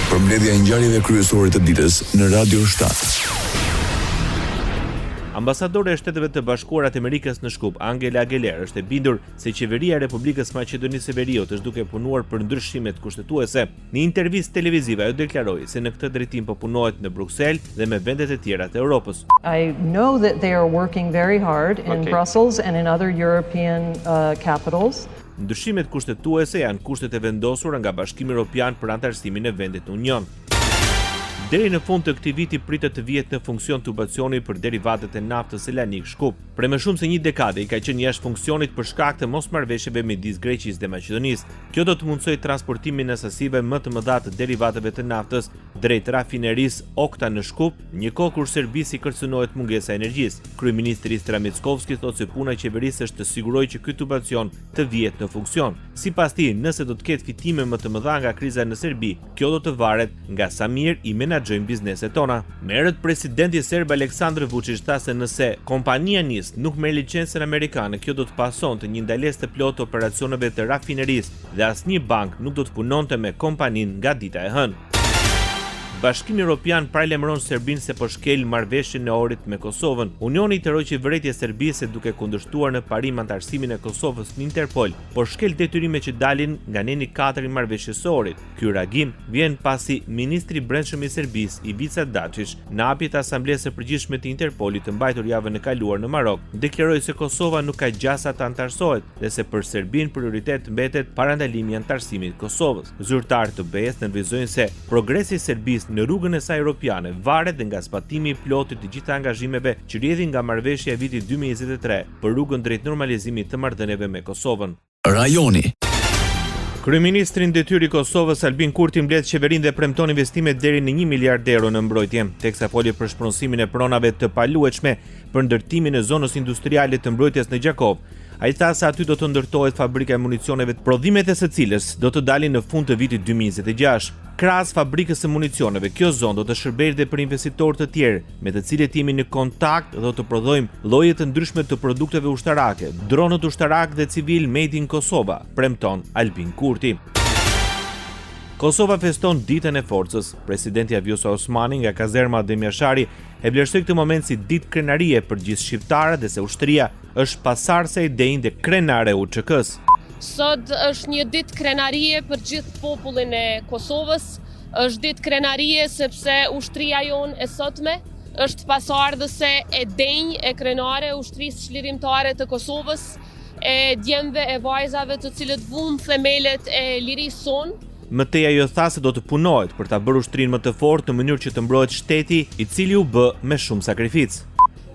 Përmbledhja e ngjarjeve kryesore të ditës në Radio 7. Ambasadore e Shteteve të Bashkuara të Amerikës në Shkup, Angela Geller, është e bindur se qeveria e Republikës Maqedonisë së Veriut është duke punuar për ndryshimet kushtetuese. Në intervistë televizive ajo deklaroi se në këtë drejtim po punohet në Bruksel dhe me vendet e tjera të Europës. I know that they are working very hard in Brussels and in other European capitals. Ndryshimet kushtetuese janë kushtet e vendosura nga Bashkimi Evropian për antarësimin e vendit në Union. Deri në fund të këtij viti pritet të vihet në funksion tubacioni për derivatet e naftës Selanik Shkup. Për më shumë se një dekadë i ka qenë jashtë funksionit për shkak të mosmarrëveshjeve midis Greqisë dhe Maqedonisë. Kjo do të mundsojë transportimin e sasive më të mëdha të derivateve të naftës drejt rafinerisë Okta në Shkup, një kohë kur Serbisë i kërcënohet mungesa e energjisë. Kryeministri Istra Mickovski thotë se puna e qeverisë është të sigurojë që ky tubacion të vihet në funksion. Sipas tij, nëse do të ketë fitime më të mëdha nga kriza në Serbi, kjo do të varet nga sa mirë i menaxhojmë bizneset tona. Merret presidenti serb Aleksandar Vučić tha se nëse kompania NIS nuk merr licencën amerikane, kjo do të pasonte një ndalesë të plotë operacioneve të rafinerisë dhe asnjë bank nuk do të punonte me kompaninë nga dita e hënë. Bashkimi Evropian paralajmëron Serbinë se po shkel marrëveshjen e orit me Kosovën. Unioni i tërheqi vërejtje Serbisë duke kundërshtuar në parim antarësimin e Kosovës në Interpol, por shkel detyrimet që dalin nga neni 4 i marrëveshjes së orit. Ky reagim vjen pasi ministri i brendshëm i Serbisë, Ivica Dačić, në hapje të asamblesë së përgjithshme të Interpolit të mbajtur javën e kaluar në Marok, deklaroi se Kosova nuk ka gjasa të antarësohet dhe se për Serbinë prioritet mbetet parandalimi i antarësimit të Kosovës. Zyrtarët të BE-s nënvizojnë se progresi i Serbisë në rrugën e saj europiane varet dhe nga zbatimi i plotit të gjitha angazhimeve që rrjedhin nga marrëveshja e vitit 2023 për rrugën drejt normalizimit të marrëdhënieve me Kosovën. Rajoni. Kryeministri i detyrë i Kosovës Albin Kurti mbledh qeverinë dhe premton investime deri në 1 miliard euro në mbrojtje, teksa foli për shpronësimin e pronave të paluajtshme për ndërtimin e zonës industriale të mbrojtjes në Gjakov. Ai tha se aty do të ndërtohet fabrika e municioneve, prodhimet e së cilës do të dalin në fund të vitit 2026. Krahas fabrikës së municioneve, kjo zonë do të shërbejë edhe për investitorë të tjerë, me të cilët jemi në kontakt dhe do të prodhojmë lloje të ndryshme të produkteve ushtarake, dronët ushtarak dhe civil made in Kosova, premton Albin Kurti. Kosova feston ditën e forcës. Presidenti Vjosa Osmani nga kazerma Demjashari e vlerësoi këtë moment si ditë krenarie për gjithë shqiptarët dhe se ushtria është pasardhëse e idejnë dhe krenare e UÇK-s. Sot është një ditë krenarie për gjithë popullin e Kosovës, është ditë krenarie sepse ushtria jonë e sotme është pasardhëse e denjë e krenare e ushtrisë çlirimtare të Kosovës, e djemve e vajzave të cilët vun themelet e lirisë sonë. Mëtej ajo tha se do të punohet për ta bërë ushtrinë më të fortë në mënyrë që të mbrohet shteti, i cili u bë me shumë sakrificë.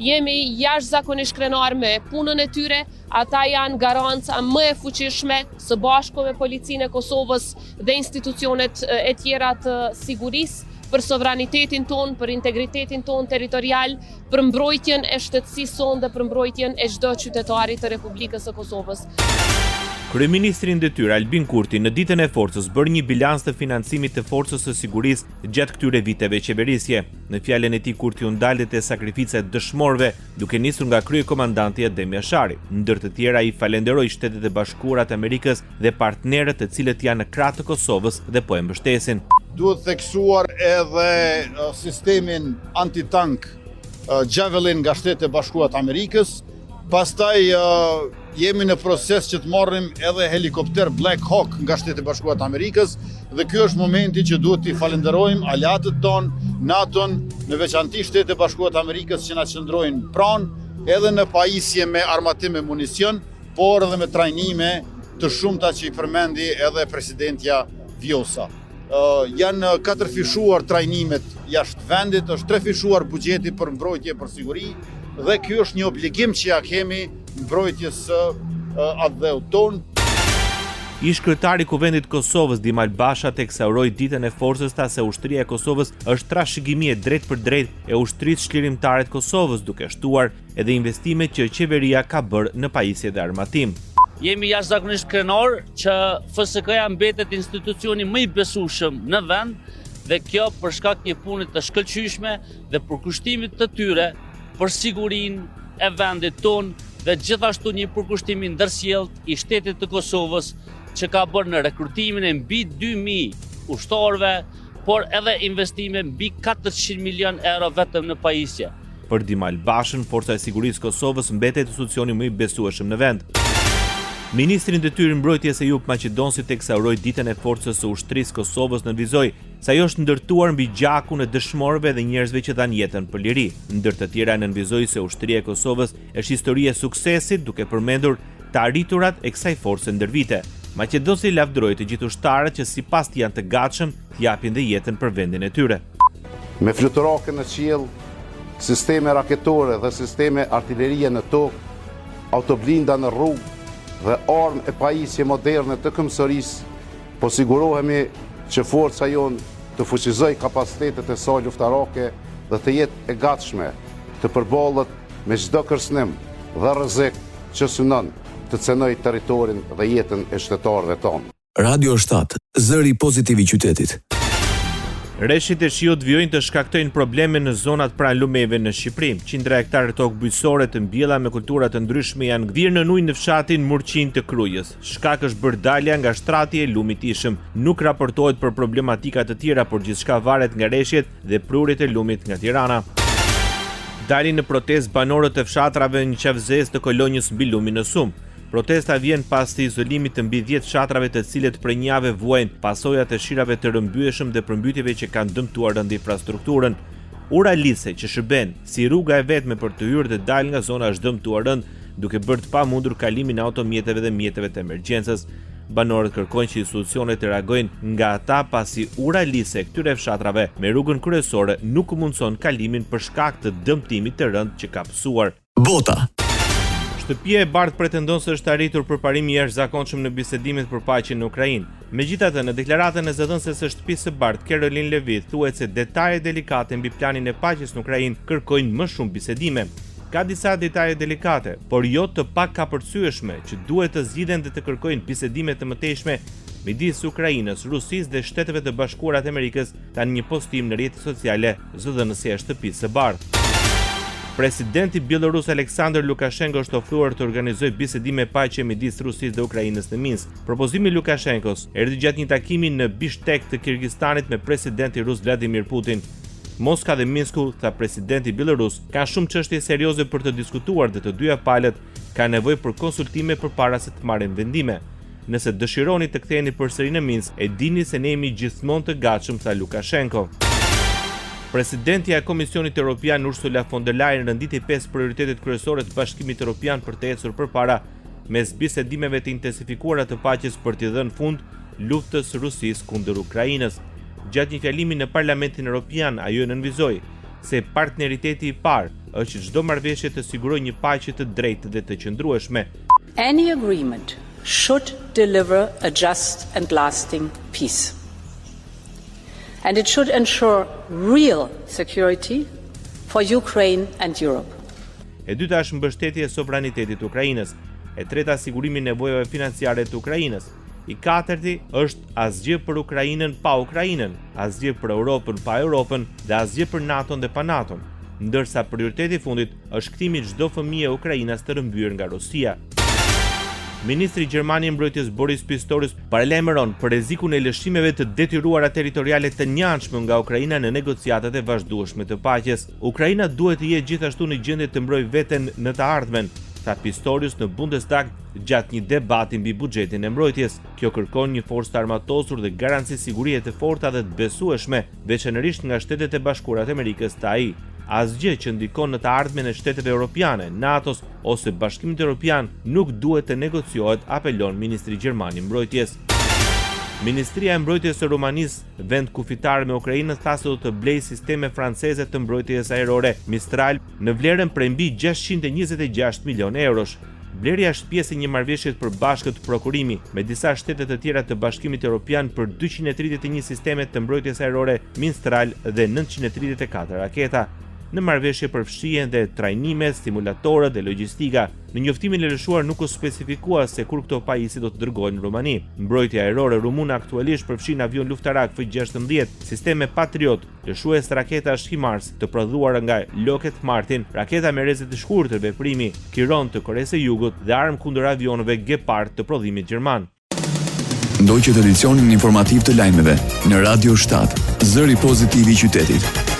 Jemi jashtëzakonisht krenar me punën e tyre, ata janë garanca më e fuqishme së bashku me policinë e Kosovës dhe institucionet e tjera të sigurisë për sovranitetin ton, për integritetin ton territorial, për mbrojtjen e shtetësisë sonë dhe për mbrojtjen e çdo qytetari të Republikës së Kosovës. Kryeministri i detyrë Albin Kurti në ditën e forcës bëri një bilans të financimit të forcës së sigurisë gjatë këtyre viteve qeverisje. Në fjalën e tij Kurti u ndalë te sakrificat e dëshmorëve, duke nisur nga kryekomandanti Adem Jashari. Ndër të tjera i falenderoi Shtetet e Bashkuara të Amerikës dhe partnerët të cilët janë në krah të Kosovës dhe po e mbështesin. Duhet theksuar edhe sistemin antitank Javelin nga Shtetet e Bashkuara të Amerikës. Pastaj jemi në proces që të marrim edhe helikopter Black Hawk nga Shtetet e Bashkuara të Amerikës dhe ky është momenti që duhet t'i falenderojmë aleatët tonë, NATO-n, në veçanti Shtetet e Bashkuara të Amerikës që na qëndrojnë pranë edhe në pajisje me armatim me municion, por edhe me trajnime të shumta që i përmendi edhe presidentja Vjosa. Janë 4 fishuar trajnimet jashtë vendit, është 3 fishuar buxheti për mbrojtje për siguri dhe ky është një obligim që ja kemi mbrojtjes së atdheut ton. Ish kryetari i Kuvendit të Kosovës Dimal Basha teksa uroi ditën e forcës tha se ushtria e Kosovës është trashëgimi e drejtë për drejtë e ushtrisë çlirimtare të Kosovës, duke shtuar edhe investimet që qeveria ka bërë në pajisje dhe armatim. Jemi jashtëzakonisht krenar që FSK-ja mbetet institucioni më i besueshëm në vend dhe kjo për shkak një pune të shkëlqyeshme dhe përkushtimit të tyre për sigurinë e vendit tonë dhe gjithashtu një përkushtim i ndërsjellët i Shtetit të Kosovës që ka bërë në rekrutimin e mbi 2000 ushtarëve por edhe investime mbi 400 milion euro vetëm në pajisje. Për Dimal Bashën, Forca e Sigurisë Kosovës mbetet institucioni më i besueshëm në vend. Ministri i Detyrës Mbrojtjes Ejup Maqedonsi teksa uroi ditën e Forcës së Ushtrisë Kosovës nënvizoi se ajo është ndërtuar mbi gjakun e dëshmorëve dhe njerëzve që dhanë jetën për liri. Ndër të tjera nënvizoi se ushtria e Kosovës është histori e suksesit, duke përmendur të arriturat e kësaj force ndër vite. Maqedonsi lavdëroi të gjithë ushtarët që sipas tij janë të gatshëm të japin dhe jetën për vendin e tyre. Me fluturake në qiell, sisteme raketore dhe sisteme artillerie në tokë, autoblinda në rrugë dhe armë e pajisje moderne të këmbësërisë, po sigurohemi që forca jonë të fuqizoj kapacitetet e saj luftarake dhe të jetë e gatshme të përballet me çdo kërcënim dhe rrezik që synon të cenoj territorin dhe jetën e shtetarëve tonë. Radio 7, zëri pozitiv i qytetit. Rreshtit e shiut vijojnë të shkaktojnë probleme në zonat pranë lumeve në Shqipëri. Qindra hektarë tokë bujqësore të mbjella me kultura të ndryshme janë ngrirë në ujë në fshatin Murqin të Krujës. Shkak është bërë dalja nga shtrati e lumit ishëm. Nuk raportohet për problematika të tjera, por gjithçka varet nga rreshjet dhe prurjet e lumit nga Tirana. Dalin në protestë banorët e fshatrave në qafzes të Kolonjës mbi lumin në Sum. Protesta vjen pas të izolimit të mbi 10 fshatrave të cilët prej një javë vuajnë pasojat e shirave të rrëmbyeshëm dhe përmbytjeve që kanë dëmtuar rënd infrastrukturën. Ura Lise, që shërben si rruga e vetme për të hyrë dhe dalë nga zona, është dëmtuar rënd, duke bërë të pamundur kalimin e automjeteve dhe mjeteve të emergjencës. Banorët kërkojnë që institucionet të reagojnë nga ata pasi ura Lise këtyre fshatrave me rrugën kryesore nuk mundson kalimin për shkak të dëmtimit të rënd që ka pësuar. Bota. Shtëpia e Bardhë pretendon se është arritur përparimi i jashtëzakonshëm në bisedimet për paqen në Ukrainë. Megjithatë, në deklaratën e zëdhënëses së shtëpisë së Bardhë, Caroline Levit, thuhet se detaje delikate mbi planin e paqes në Ukrainë kërkojnë më shumë bisedime. Ka disa detaje delikate, por jo të pakapërcyeshme, që duhet të zgjidhen dhe të kërkojnë bisedime të mëtejshme midis Ukrainës, Rusisë dhe Shteteve të Bashkuara të Amerikës, tani një postim në rrjetet sociale zëdhënësja e shtëpisë së Bardhë. Presidenti bielorus Aleksandr Lukashenko është ofruar të organizojë bisedime paqe midis Rusisë dhe Ukrainës në Minsk. Propozimi i Lukashenkos erdhi gjatë një takimi në Bishkek të Kirgistanit me presidentin rus Vladimir Putin. Moska dhe Minsku, tha presidenti bielorus, kanë shumë çështje serioze për të diskutuar dhe të dyja palët kanë nevojë për konsultime përpara se të marrin vendime. Nëse dëshironi të ktheheni përsëri në Minsk, e dini se ne jemi gjithmonë të gatshëm, tha Lukashenko. Presidentja e Komisionit Evropian Ursula von der Leyen rënditi 5 prioritetet kryesore të Bashkimit Evropian për të ecur përpara mes bisedimeve të intensifikuara të paqes për t'i dhënë fund luftës Rusisë kundër Ukrainës. Gjatë një fjalimi në Parlamentin Evropian, ajo nënvizoi se partneriteti i parë është që çdo marrëveshje të sigurojë një paqe të drejtë dhe të qëndrueshme. Any agreement should deliver a just and lasting peace. And it should ensure real security for Ukraine and Europe. E dyta është mbështetja e sovranitetit të Ukrainës. E treta sigurimi i nevojave financiare të Ukrainës. I katërti është asgjë për Ukrainën pa Ukrainën, asgjë për Europën pa Europën dhe asgjë për NATO-n dhe pa NATO-n. Ndërsa prioriteti i fundit është kthimi i çdo fëmijë e Ukrainës të rrëmbyer nga Rusia. Ministri Gjermani i Mbrojtjes Boris Pistorius paralajmëron për rrezikun e lëshimeve të detyruara territoriale të njanshme nga Ukraina në negociatat e vazhdueshme të paqes. Ukraina duhet të jetë gjithashtu në gjendje të mbrojë veten në të ardhmen, tha Pistorius në Bundestag gjatë një debati mbi buxhetin e mbrojtjes. Kjo kërkon një forcë të armatosur dhe garanci sigurie të forta dhe të besueshme, veçanërisht nga Shtetet e Bashkuara të Amerikës të AI. Asgjë që ndikon në të ardhmen e shteteve europiane, NATO-s ose Bashkimit Evropian nuk duhet të negociohet, apelon ministri gjerman i mbrojtjes. Ministria e Mbrojtjes së Rumanisë, vend kufitar me Ukrainën, tha se do të blejë sisteme franceze të mbrojtjes ajrore Mistral në vlerën prej mbi 626 milionë eurosh. Blerja është pjesë e një marrëveshje të përbashkët prokurimi me disa shtete të tjera të Bashkimit Evropian për 231 sisteme të mbrojtjes ajrore Mistral dhe 934 raketa. Në marrëveshje përfshihen dhe trajnime, stimulatorë dhe logjistika. Në njoftimin e lëshuar nuk u specifikua se kur këto pajisje do të dërgohen në Rumani. Mbrojtja ajrore rumune aktualisht përfshin avion luftarak F-16, sisteme Patriot, lëshues raketash HIMARS të prodhuara nga Lockheed Martin, raketa me rrezet të shkurtër veprimi Kiron të Koresë së Jugut dhe armë kundër avionëve Gepard të prodhimit gjerman. Ndoqët edicionin informativ të lajmeve në Radio 7. Zëri pozitiv i qytetit.